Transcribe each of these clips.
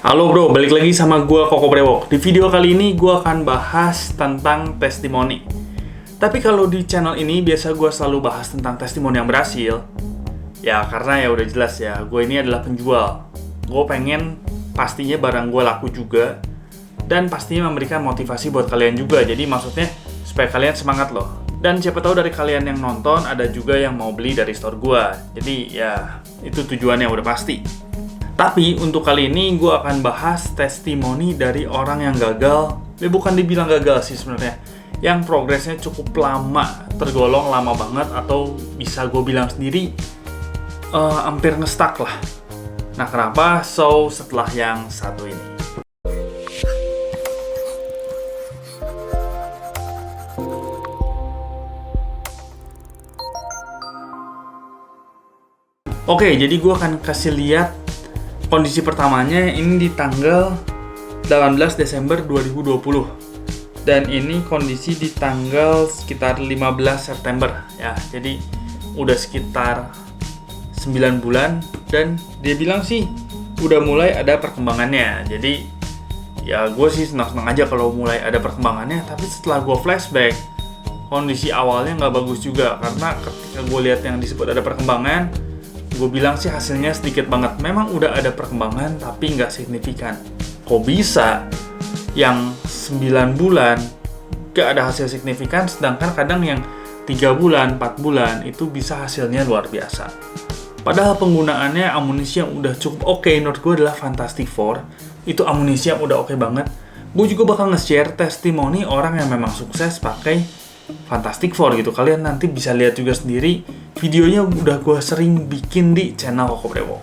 Halo bro, balik lagi sama gua Koko Brewok. Di video kali ini gua akan bahas tentang testimoni. Tapi kalau di channel ini biasa gua selalu bahas tentang testimoni yang berhasil. Ya karena ya udah jelas ya, gue ini adalah penjual. Gue pengen pastinya barang gue laku juga, dan pastinya memberikan motivasi buat kalian juga. Jadi maksudnya supaya kalian semangat loh. Dan siapa tahu dari kalian yang nonton ada juga yang mau beli dari store gue. Jadi ya itu tujuannya udah pasti. Tapi untuk kali ini gue akan bahas testimoni dari orang yang gagal. Ya bukan dibilang gagal sih sebenarnya, yang progresnya cukup lama, tergolong lama banget, atau bisa gue bilang sendiri hampir ngestak lah. Nah kenapa? So setelah yang satu ini. Oke, jadi gue akan kasih lihat kondisi pertamanya ini di tanggal 18 Desember 2020. Dan ini kondisi di tanggal sekitar 15 September ya. Jadi udah sekitar 9 bulan, dan dia bilang sih udah mulai ada perkembangannya. Jadi ya gue sih senang-senang aja kalau mulai ada perkembangannya. Tapi setelah gue flashback, kondisi awalnya nggak bagus juga. Karena ketika gue lihat yang disebut ada perkembangan, gue bilang sih hasilnya sedikit banget. Memang udah ada perkembangan tapi nggak signifikan. Kok bisa yang 9 bulan nggak ada hasil signifikan, sedangkan kadang yang 3 bulan, 4 bulan itu bisa hasilnya luar biasa. Padahal penggunaannya amunisi yang udah cukup oke, menurut gue adalah Fantastic Four. Itu amunisi yang udah oke banget. Gue juga bakal nge-share testimoni orang yang memang sukses pakai Fantastic Four gitu. Kalian nanti bisa lihat juga sendiri, videonya udah gue sering bikin di channel Koko Brewok.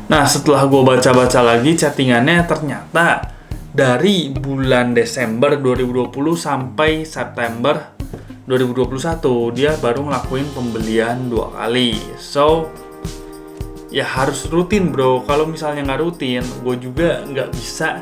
Nah setelah gue baca-baca lagi chattingannya, ternyata dari bulan Desember 2020 sampai September 2021 dia baru ngelakuin pembelian 2 kali. So ya harus rutin bro. Kalau misalnya nggak rutin, gue juga nggak bisa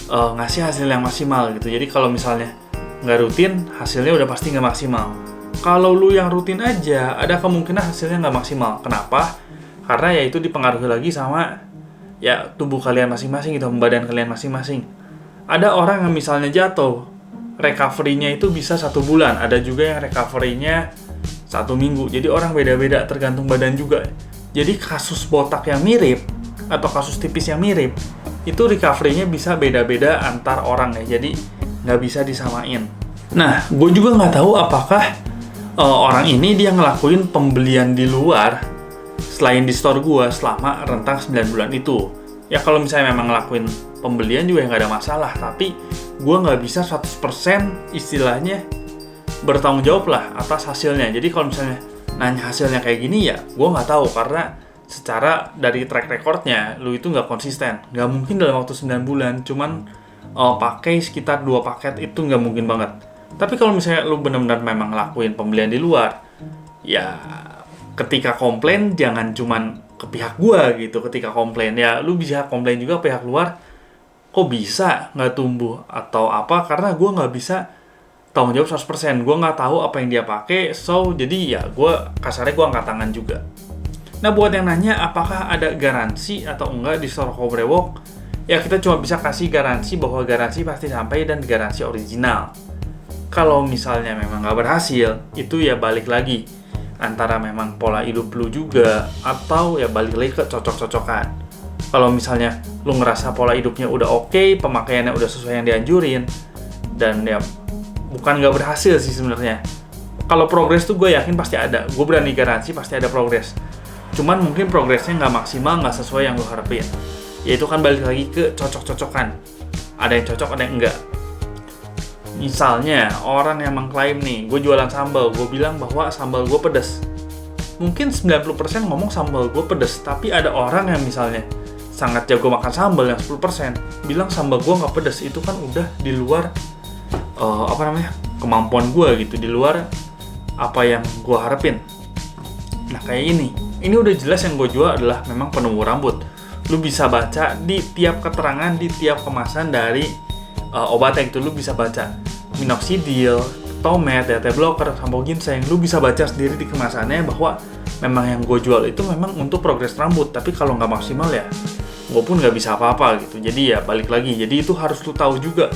ngasih hasil yang maksimal gitu. Jadi kalau misalnya nggak rutin, hasilnya udah pasti nggak maksimal. Kalau lu yang rutin aja, ada kemungkinan hasilnya nggak maksimal. Kenapa? Karena ya itu dipengaruhi lagi sama ya tubuh kalian masing-masing gitu, badan kalian masing-masing. Ada orang yang misalnya jatuh, recovery-nya itu bisa 1 bulan. Ada juga yang recovery-nya 1 minggu. Jadi orang beda-beda, tergantung badan juga. Jadi kasus botak yang mirip atau kasus tipis yang mirip, itu recovery-nya bisa beda-beda antar orang ya. Jadi nggak bisa disamain. Nah, gue juga nggak tahu apakah orang ini dia ngelakuin pembelian di luar selain di store gue selama rentang 9 bulan itu. Ya kalau misalnya memang ngelakuin pembelian juga nggak ada masalah, tapi gue nggak bisa 100% istilahnya bertanggung jawab lah atas hasilnya. Jadi kalau misalnya nanya hasilnya kayak gini ya gue nggak tahu, karena secara dari track recordnya lu itu nggak konsisten. Nggak mungkin dalam waktu 9 bulan cuman pakai sekitar 2 paket, itu nggak mungkin banget. Tapi kalau misalnya lu benar-benar memang ngelakuin pembelian di luar, ya ketika komplain jangan cuman ke pihak gua gitu. Ketika komplain ya lu bisa komplain juga ke pihak luar, kok bisa nggak tumbuh atau apa, karena gua nggak bisa tanggung jawab 100%. Gua nggak tahu apa yang dia pakai, so jadi ya gua kasarnya gua angkat tangan juga. Nah buat yang nanya apakah ada garansi atau enggak di store Koko Brewok, ya kita cuma bisa kasih garansi bahwa garansi pasti sampai dan garansi original. Kalau misalnya memang nggak berhasil, itu ya balik lagi antara memang pola hidup lu juga, atau ya balik lagi ke cocok-cocokan. Kalau misalnya lu ngerasa pola hidupnya udah oke, pemakaiannya udah sesuai yang dianjurin, dan ya bukan nggak berhasil sih sebenarnya. Kalau progres tuh gue yakin pasti ada. Gue berani garansi pasti ada progres. Cuman mungkin progresnya nggak maksimal, nggak sesuai yang lu harapin. Ya itu kan balik lagi ke cocok-cocokan. Ada yang cocok, ada yang enggak. Misalnya orang yang mengklaim nih, gue jualan sambal, gue bilang bahwa sambal gue pedas. Mungkin 90% ngomong sambal gue pedas, tapi ada orang yang misalnya sangat jago makan sambal yang 10% bilang sambal gue nggak pedas. Itu kan udah di luar kemampuan gue gitu, di luar apa yang gue harapin. Nah kayak ini udah jelas yang gue jual adalah memang penumbuh rambut. Lu bisa baca di tiap keterangan, di tiap kemasan dari obatnya itu, lu bisa baca minoxidil, tomat, DHT blocker, sampo ginseng. Lu bisa baca sendiri di kemasannya bahwa memang yang gue jual itu memang untuk progres rambut. Tapi kalau nggak maksimal ya gue pun nggak bisa apa-apa gitu. Jadi ya balik lagi, jadi itu harus lu tahu juga,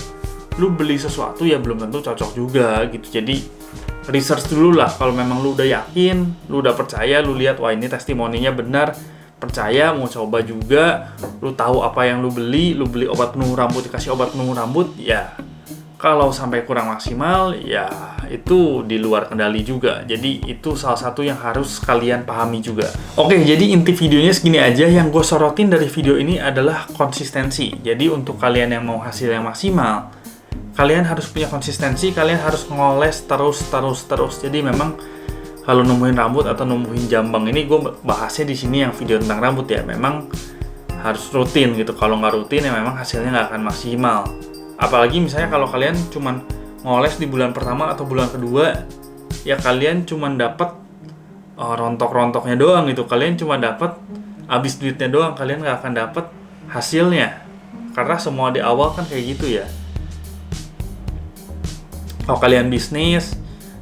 lu beli sesuatu ya belum tentu cocok juga gitu. Jadi research dulu lah, kalau memang lu udah yakin, lu udah percaya, lu lihat wah ini testimoninya benar, percaya, mau coba juga, lu tahu apa yang lu beli obat penumbuh rambut, dikasih obat penumbuh rambut, ya kalau sampai kurang maksimal, ya itu di luar kendali juga. Jadi itu salah satu yang harus kalian pahami juga. Oke, jadi inti videonya segini aja. Yang gue sorotin dari video ini adalah konsistensi. Jadi untuk kalian yang mau hasil yang maksimal, kalian harus punya konsistensi, kalian harus ngoles terus. Jadi memang kalau numbuhin rambut atau numbuhin jambang ini, gue bahasnya di sini yang video tentang rambut ya, memang harus rutin gitu. Kalau nggak rutin ya memang hasilnya nggak akan maksimal. Apalagi misalnya kalau kalian cuman ngoles di bulan pertama atau bulan kedua, ya kalian cuman dapat rontok-rontoknya doang gitu. Kalian cuma dapat habis duitnya doang, kalian nggak akan dapat hasilnya. Karena semua di awal kan kayak gitu ya. Kalau kalian bisnis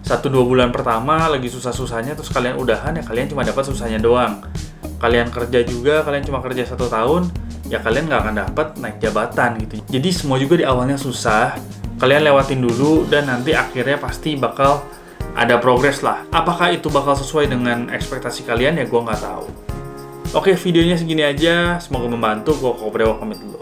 1-2 bulan pertama lagi susah-susahnya, terus kalian udahan, ya kalian cuma dapat susahnya doang. Kalian kerja juga, kalian cuma kerja 1 tahun, ya kalian nggak akan dapat naik jabatan gitu. Jadi semua juga di awalnya susah, kalian lewatin dulu dan nanti akhirnya pasti bakal ada progres lah. Apakah itu bakal sesuai dengan ekspektasi kalian, ya gue nggak tahu. Oke, videonya segini aja, semoga membantu. Gue Kobrewok pamit dulu.